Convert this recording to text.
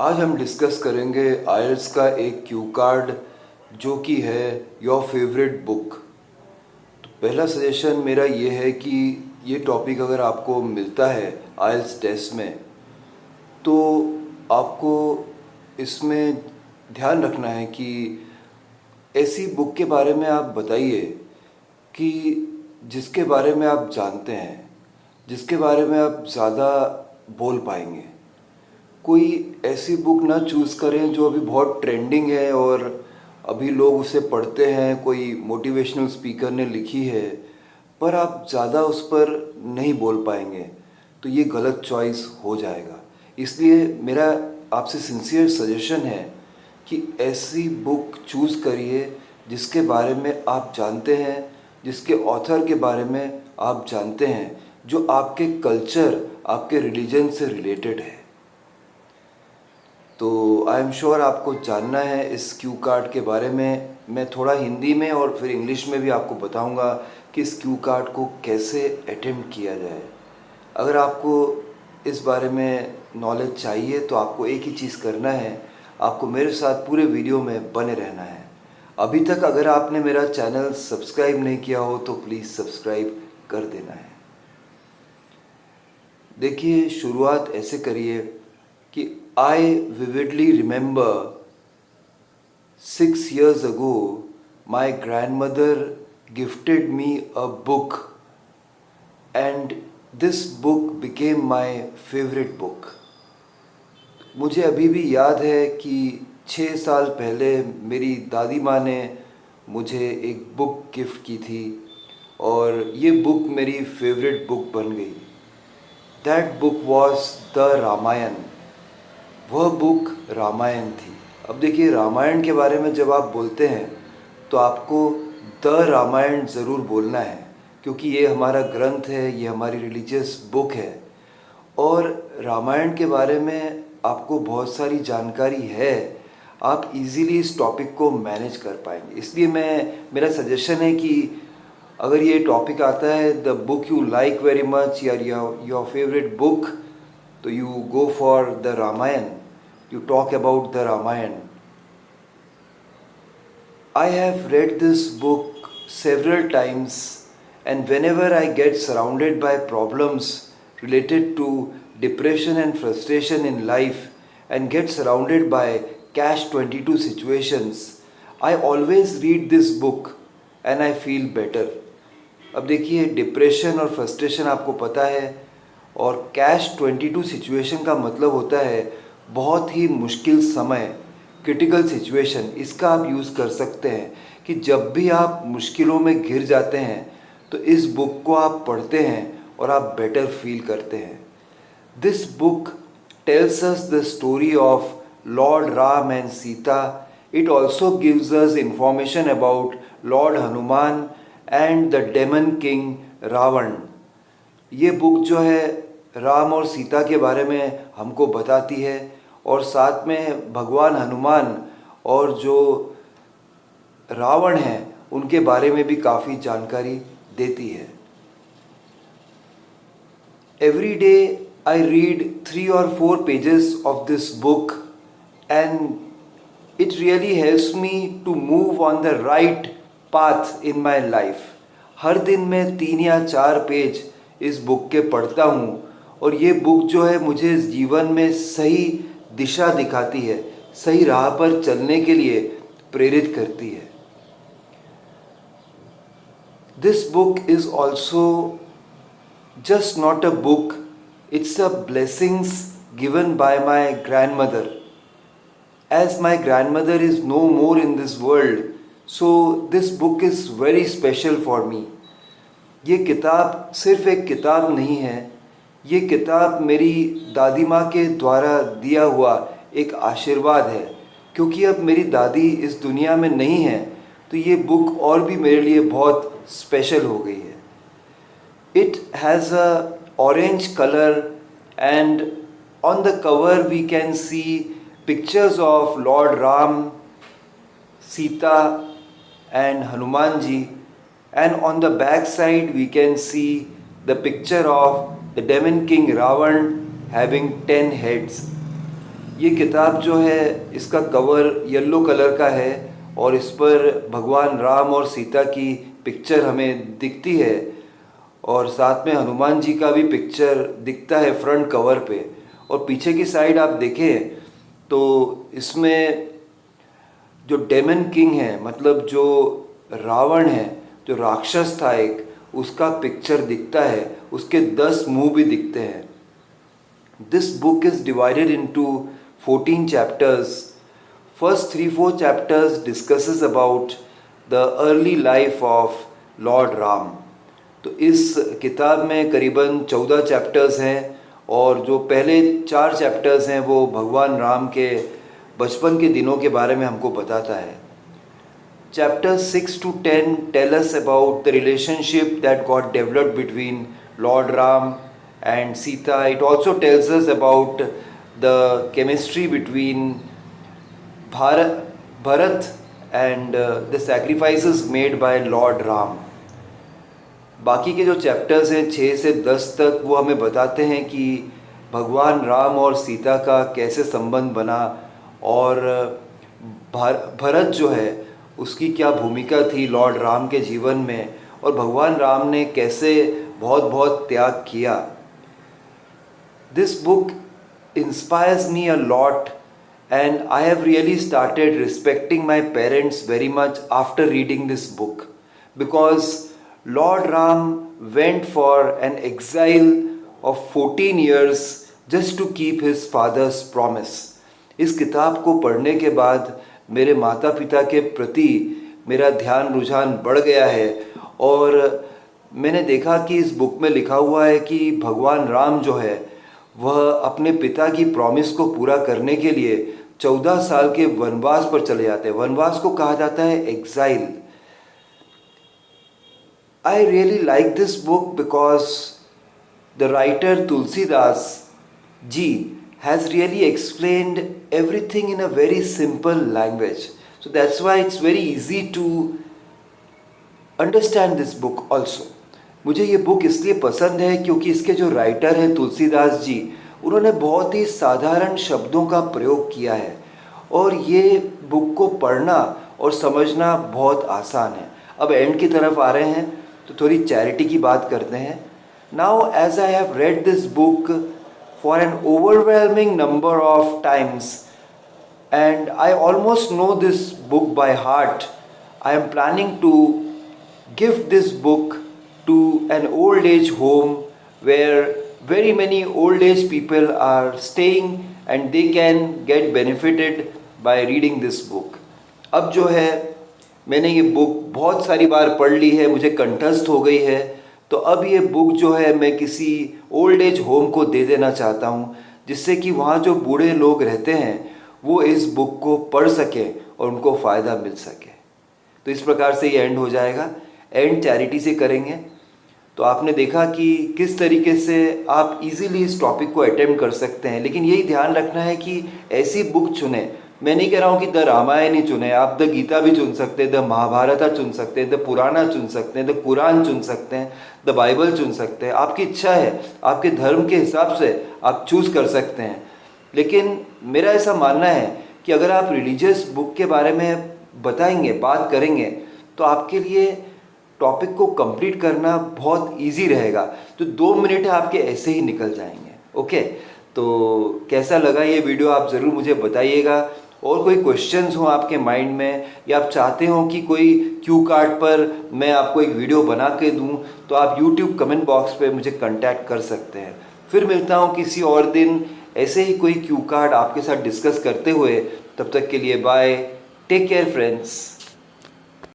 आज हम डिस्कस करेंगे आइल्स का एक क्यू कार्ड जो कि है योर फेवरेट बुक। तो पहला सजेशन मेरा ये है कि ये टॉपिक अगर आपको मिलता है आइल्स टेस्ट में तो आपको इसमें ध्यान रखना है कि ऐसी बुक के बारे में आप बताइए कि जिसके बारे में आप जानते हैं, जिसके बारे में आप ज़्यादा बोल पाएंगे। कोई ऐसी बुक ना चूज़ करें जो अभी बहुत ट्रेंडिंग है और अभी लोग उसे पढ़ते हैं, कोई मोटिवेशनल स्पीकर ने लिखी है, पर आप ज़्यादा उस पर नहीं बोल पाएंगे तो ये गलत चॉइस हो जाएगा। इसलिए मेरा आपसे सिंसियर सजेशन है कि ऐसी बुक चूज़ करिए जिसके बारे में आप जानते हैं, जिसके ऑथर के बारे में आप जानते हैं, जो आपके कल्चर, आपके रिलीजन से रिलेटेड है। तो आई एम श्योर आपको जानना है इस क्यू कार्ड के बारे में। मैं थोड़ा हिंदी में और फिर इंग्लिश में भी आपको बताऊंगा कि इस क्यू कार्ड को कैसे अटेम्प्ट किया जाए। अगर आपको इस बारे में नॉलेज चाहिए तो आपको एक ही चीज़ करना है, आपको मेरे साथ पूरे वीडियो में बने रहना है। अभी तक अगर आपने मेरा चैनल सब्सक्राइब नहीं किया हो तो प्लीज़ सब्सक्राइब कर देना है। देखिए, शुरुआत ऐसे करिए कि I vividly remember 6 years ago my grandmother gifted me a book and this book became my favorite book। मुझे अभी भी याद है कि 6 साल पहले मेरी दादी माँ ने मुझे एक बुक गिफ्ट की थी और ये बुक मेरी फेवरेट बुक बन गई। That book was the Ramayana. वह बुक रामायण थी। अब देखिए, रामायण के बारे में जब आप बोलते हैं तो आपको द रामायण ज़रूर बोलना है, क्योंकि ये हमारा ग्रंथ है, ये हमारी रिलीजियस बुक है और रामायण के बारे में आपको बहुत सारी जानकारी है। आप इजीली इस टॉपिक को मैनेज कर पाएंगे। इसलिए मेरा सजेशन है कि अगर ये टॉपिक आता है, the book you like very much या योर फेवरेट बुक, तो you go for the Ramayana, you talk about the Ramayana। I have read this book several times and whenever I get surrounded by problems related to depression and frustration in life and get surrounded by catch-22 situations, I always read this book and I feel better। अब देखिए, depression और frustration आपको पता है और catch-22 situation का मतलब होता है बहुत ही मुश्किल समय, क्रिटिकल सिचुएशन। इसका आप यूज़ कर सकते हैं कि जब भी आप मुश्किलों में घिर जाते हैं तो इस बुक को आप पढ़ते हैं और आप बेटर फील करते हैं। This book tells us the story of lord Ram and Sita. It also gives us information about lord Hanuman and the demon king Ravana. ये बुक जो है राम और सीता के बारे में हमको बताती है और साथ में भगवान हनुमान और जो रावण हैं उनके बारे में भी काफ़ी जानकारी देती है। Every day I read 3 or 4 pages of this book and it really helps me to move on the right path in my life। हर दिन मैं 3 या 4 पेज इस बुक के पढ़ता हूँ और ये बुक जो है मुझे जीवन में सही दिशा दिखाती है, सही राह पर चलने के लिए प्रेरित करती है। This book is also just not a book, it's a blessings given by my grand mother. As my grand mother is no more in this world, so this book is very special for me. ये किताब सिर्फ एक किताब नहीं है, ये किताब मेरी दादी माँ के द्वारा दिया हुआ एक आशीर्वाद है। क्योंकि अब मेरी दादी इस दुनिया में नहीं है तो ये बुक और भी मेरे लिए बहुत स्पेशल हो गई है। It has a orange colour and on the cover we can see pictures of lord Ram, Sita and Hanuman ji, and on the back side we can see the picture of the demon king Ravan having 10 heads। ये किताब जो है इसका cover yellow colour का है और इस पर भगवान राम और सीता की पिक्चर हमें दिखती है और साथ में हनुमान जी का भी पिक्चर दिखता है फ्रंट कवर पे। और पीछे की साइड आप देखें तो इसमें जो डेमन किंग है, मतलब जो रावण है, जो राक्षस था एक, उसका पिक्चर दिखता है, उसके 10 मुंह भी दिखते हैं। This book is divided into 14 chapters. First 3-4 chapters discusses about the early life of Lord Ram. तो इस किताब में करीबन 14 चैप्टर्स हैं और जो पहले 4 चैप्टर्स हैं वो भगवान राम के बचपन के दिनों के बारे में हमको बताता है। Chapters 6 to 10 tell us about the relationship that got developed between Lord Ram and Sita. It also tells us about the chemistry between Bharat and the sacrifices made by Lord Ram. बाकी के जो chapters हैं 6 से 10 तक वो हमें बताते हैं कि भगवान राम और सीता का कैसे संबंध बना और भरत जो है उसकी क्या भूमिका थी लॉर्ड राम के जीवन में और भगवान राम ने कैसे बहुत बहुत त्याग किया। This book inspires me a lot and I have really started respecting my parents very much after reading this book, because Lord Ram went for an exile of 14 years just to keep his father's promise. इस किताब को पढ़ने के बाद मेरे माता पिता के प्रति मेरा ध्यान रुझान बढ़ गया है और मैंने देखा कि इस बुक में लिखा हुआ है कि भगवान राम जो है वह अपने पिता की प्रॉमिस को पूरा करने के लिए 14 साल के वनवास पर चले जाते हैं। वनवास को कहा जाता है exile. I really like this book because the writer Tulsidas ji has really explained everything in a very simple language. So that's why it's very easy to understand this book also. मुझे ये बुक इसलिए पसंद है क्योंकि इसके जो राइटर हैं तुलसीदास जी, उन्होंने बहुत ही साधारण शब्दों का प्रयोग किया है और ये बुक को पढ़ना और समझना बहुत आसान है। अब एंड की तरफ आ रहे हैं तो थोड़ी चैरिटी की बात करते हैं। Now as I have read this book for an overwhelming number of times and I almost know this book by heart, I am planning to give this book to an old age home where very many old age people are staying and they can get benefited by reading this book. अब जो है मैंने ये book बहुत सारी बार पढ़ ली है, मुझे कंठस्थ हो गई है, तो अब ये बुक जो है मैं किसी ओल्ड एज होम को दे देना चाहता हूँ जिससे कि वहाँ जो बूढ़े लोग रहते हैं वो इस बुक को पढ़ सकें और उनको फ़ायदा मिल सके। तो इस प्रकार से ये एंड हो जाएगा। एंड चैरिटी से करेंगे। तो आपने देखा कि किस तरीके से आप इजीली इस टॉपिक को अटेम्प्ट कर सकते हैं, लेकिन यही ध्यान रखना है कि ऐसी बुक चुनें। मैं नहीं कह रहा हूँ कि द रामायण ही चुने, आप द गीता भी चुन सकते हैं, द महाभारत चुन सकते हैं, द पुराना चुन सकते हैं, द कुरान चुन सकते हैं, द बाइबल चुन सकते हैं। आपकी इच्छा है, आपके धर्म के हिसाब से आप चूज़ कर सकते हैं। लेकिन मेरा ऐसा मानना है कि अगर आप रिलीजियस बुक के बारे में बताएंगे, बात करेंगे, तो आपके लिए टॉपिक को कंप्लीट करना बहुत ईजी रहेगा। तो 2 मिनट आपके ऐसे ही निकल जाएंगे। ओके, तो कैसा लगा ये वीडियो आप ज़रूर मुझे बताइएगा। और कोई क्वेश्चंस हो आपके माइंड में या आप चाहते हो कि कोई क्यू कार्ड पर मैं आपको एक वीडियो बना के दूं, तो आप यूट्यूब कमेंट बॉक्स पे मुझे कांटेक्ट कर सकते हैं। फिर मिलता हूं किसी और दिन ऐसे ही कोई क्यू कार्ड आपके साथ डिस्कस करते हुए। तब तक के लिए बाय, टेक केयर फ्रेंड्स।